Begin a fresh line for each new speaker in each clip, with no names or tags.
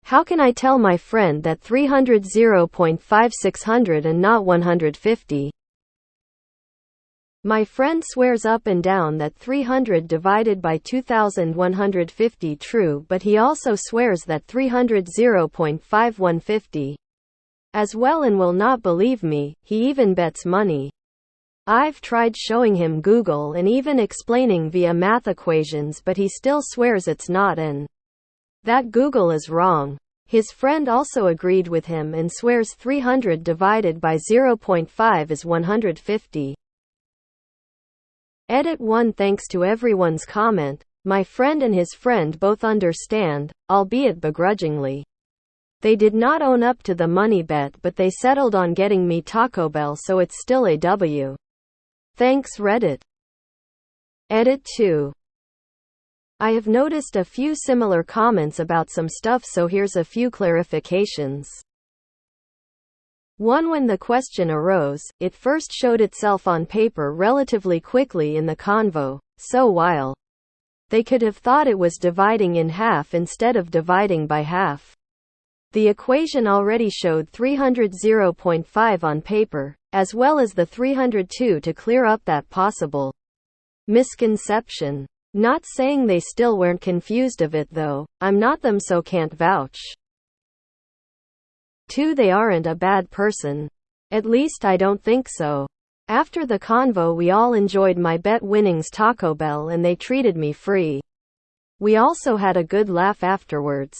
How can I tell my friend that 300 0.5600 and not 150? My friend swears up and down that 300 divided by 2150 true, but he also swears that 300 0.5150 as well and will not believe me. He even bets money. I've tried showing him Google and even explaining via math equations, but he still swears it's not and that Google is wrong. His friend also agreed with him and swears 300 divided by 0.5 is 150. Edit 1. Thanks to everyone's comment, my friend and his friend both understand, albeit begrudgingly. They did not own up to the money bet, but they settled on getting me Taco Bell, so it's still a W. Thanks Reddit. Edit 2. I have noticed a few similar comments about some stuff, so here's a few clarifications. 1. When the question arose, it first showed itself on paper relatively quickly in the convo, so while they could have thought it was dividing in half instead of dividing by half, the equation already showed 300 0.5 on paper, as well as the 302 to clear up that possible misconception. Not saying they still weren't confused of it though, I'm not them so can't vouch. 2. They aren't a bad person. At least I don't think so. After the convo we all enjoyed my bet winnings Taco Bell and they treated me free. We also had a good laugh afterwards.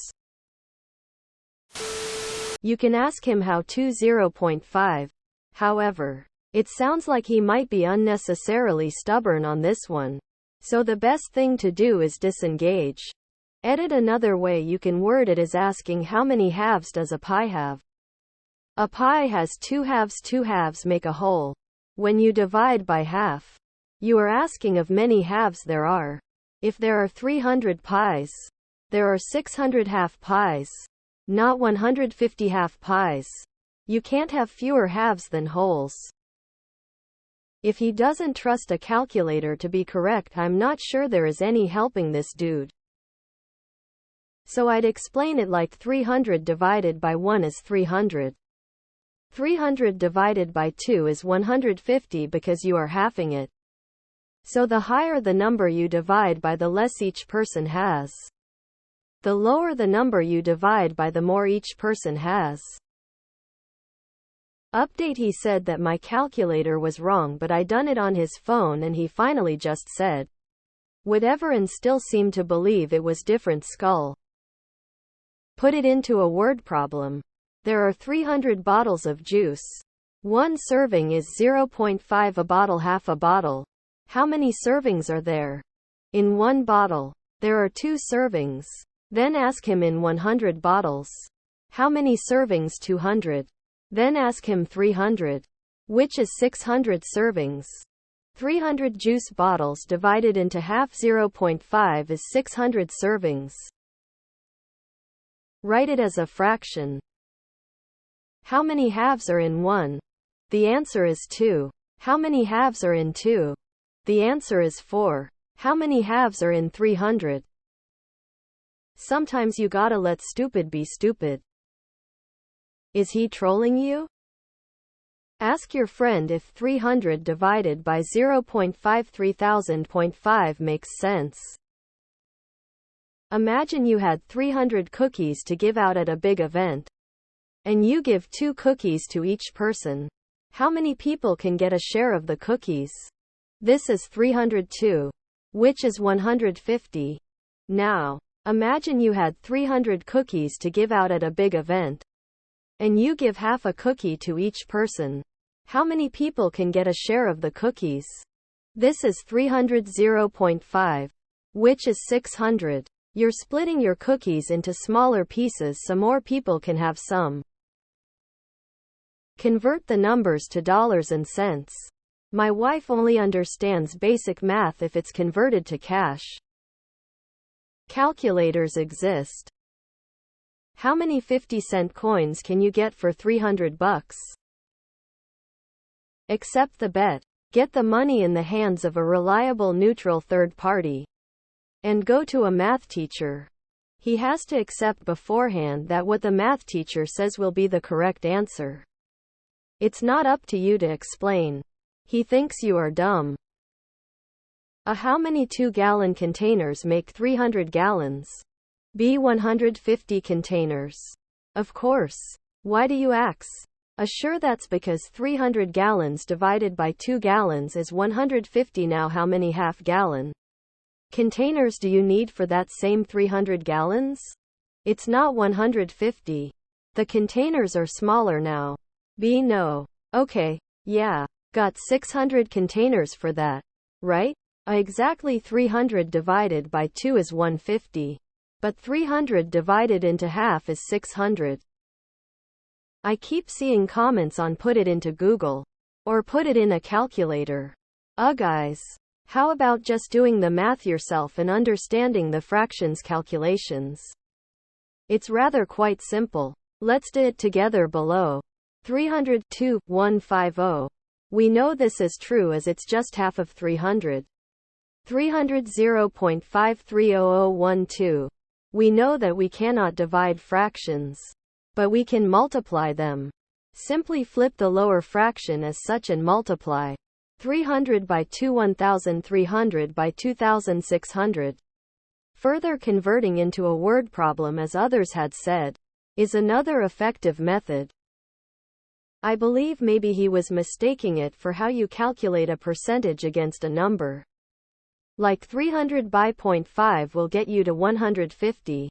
You can ask him how to 0.5. However, it sounds like he might be unnecessarily stubborn on this one. So the best thing to do is disengage. Edit another way you can word it is asking how many halves does a pie have? A pie has two halves make a whole. When you divide by half, you are asking of many halves there are. If there are 300 pies, there are 600 half pies, not 150 half pies. You can't have fewer halves than wholes. If he doesn't trust a calculator to be correct, I'm not sure there is any helping this dude. So I'd explain it like 300 divided by 1 is 300. 300 divided by 2 is 150 because you are halving it. So the higher the number you divide by, the less each person has. The lower the number you divide by, the more each person has. Update: he said that my calculator was wrong, but I done it on his phone and he finally just said whatever and still seemed to believe it was different skull. Put it into a word problem. There are 300 bottles of juice. One serving is 0.5 a bottle, half a bottle. How many servings are there? In one bottle, there are 2 servings. Then ask him in 100 bottles. How many servings? 200. Then ask him 300, which is 600 servings. 300 juice bottles divided into half 0.5 is 600 servings. Write it as a fraction. How many halves are in 1? The answer is 2. How many halves are in 2? The answer is 4. How many halves are in 300? Sometimes you gotta let stupid be stupid. Is he trolling you? Ask your friend if 300 divided by 0.53000.5 makes sense. Imagine you had 300 cookies to give out at a big event. And you give 2 cookies to each person. How many people can get a share of the cookies? This is 302, which is 150. Now, imagine you had 300 cookies to give out at a big event. And you give half a cookie to each person. How many people can get a share of the cookies? This is 300 0.5, which is 600. You're splitting your cookies into smaller pieces so more people can have some. Convert the numbers to dollars and cents. My wife only understands basic math if it's converted to cash. Calculators exist. How many 50-cent coins can you get for $300? Accept the bet. Get the money in the hands of a reliable neutral third party. And go to a math teacher. He has to accept beforehand that what the math teacher says will be the correct answer. It's not up to you to explain. He thinks you are dumb. How many 2-gallon containers make 300 gallons? B. 150 containers. Of course. Why do you ask? Sure, that's because 300 gallons divided by 2 gallons is 150. Now how many half-gallon containers do you need for that same 300 gallons? It's not 150. The containers are smaller now. B. No. Okay. Yeah. Got 600 containers for that. Right? Exactly. 300 divided by 2 is 150. But 300 divided into half is 600. I keep seeing comments on put it into Google. Or put it in a calculator. Guys. How about just doing the math yourself and understanding the fractions calculations? It's rather quite simple. Let's do it together below. 302, 150. We know this is true as it's just half of 300. 300 0.530012. We know that we cannot divide fractions. But we can multiply them. Simply flip the lower fraction as such and multiply. 300 by 2 1300 by 2600. Further converting into a word problem, as others had said, is another effective method. I believe maybe he was mistaking it for how you calculate a percentage against a number. Like 300 by 0.5 will get you to 150.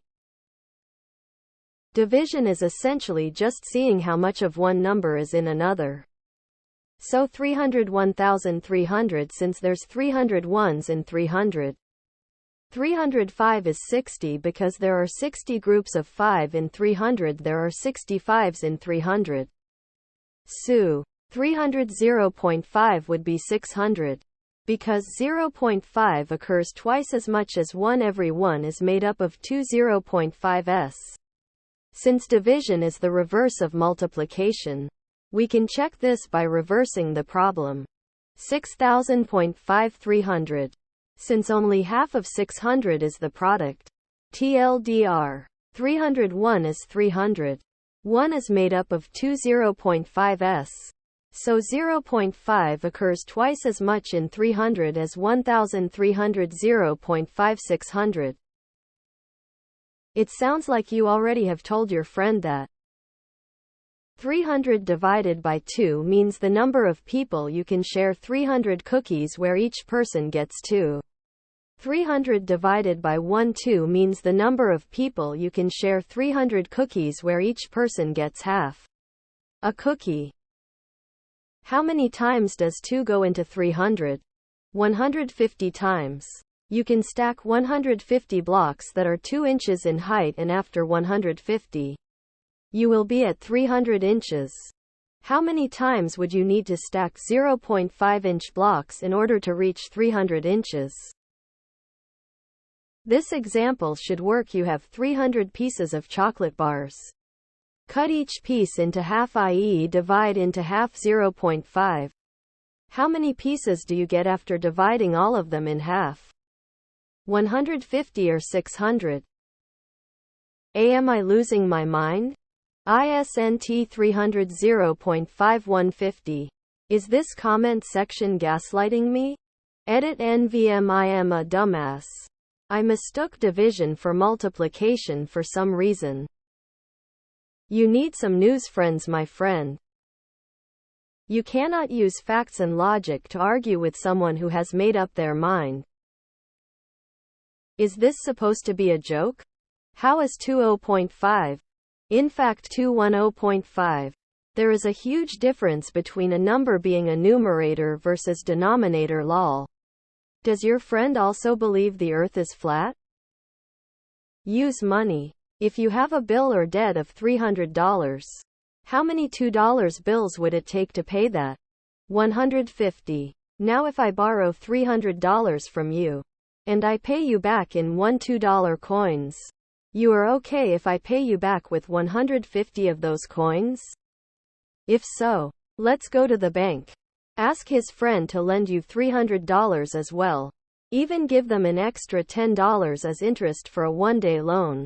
Division is essentially just seeing how much of one number is in another. So 300 1300, since there's 300 ones in 300. 305 is 60 because there are 60 groups of 5 in 300. There are 65s in 300. So 300 0.5 would be 600. Because 0.5 occurs twice as much as 1, every 1 is made up of two 0.5s. Since division is the reverse of multiplication, we can check this by reversing the problem. 6000.5300. Since only half of 600 is the product. TLDR. 301 is 300. 1 is made up of two 0.5s. So 0.5 occurs twice as much in 300 as 1300 0.5600. It sounds like you already have told your friend that. 300 divided by 2 means the number of people you can share 300 cookies where each person gets 2. 300 divided by 2 means the number of people you can share 300 cookies where each person gets half a cookie. How many times does 2 go into 300? 150 times. You can stack 150 blocks that are 2 inches in height, and after 150, you will be at 300 inches. How many times would you need to stack 0.5-inch blocks in order to reach 300 inches? This example should work. You have 300 pieces of chocolate bars. Cut each piece into half, i.e. divide into half 0.5. How many pieces do you get after dividing all of them in half? 150 or 600? Am I losing my mind? ISNT 300 0.5150. Is this comment section gaslighting me? Edit NVM. I am a dumbass. I mistook division for multiplication for some reason. You need some news, friends, my friend. You cannot use facts and logic to argue with someone who has made up their mind. Is this supposed to be a joke? How is 20.5? In fact, 210.5. There is a huge difference between a number being a numerator versus denominator. Lol. Does your friend also believe the earth is flat? Use money. If you have a bill or debt of $300, how many $2 bills would it take to pay that? 150. Now if I borrow $300 from you, and I pay you back in $2 coins, you are okay if I pay you back with 150 of those coins? If so, let's go to the bank. Ask his friend to lend you $300 as well. Even give them an extra $10 as interest for a one-day loan.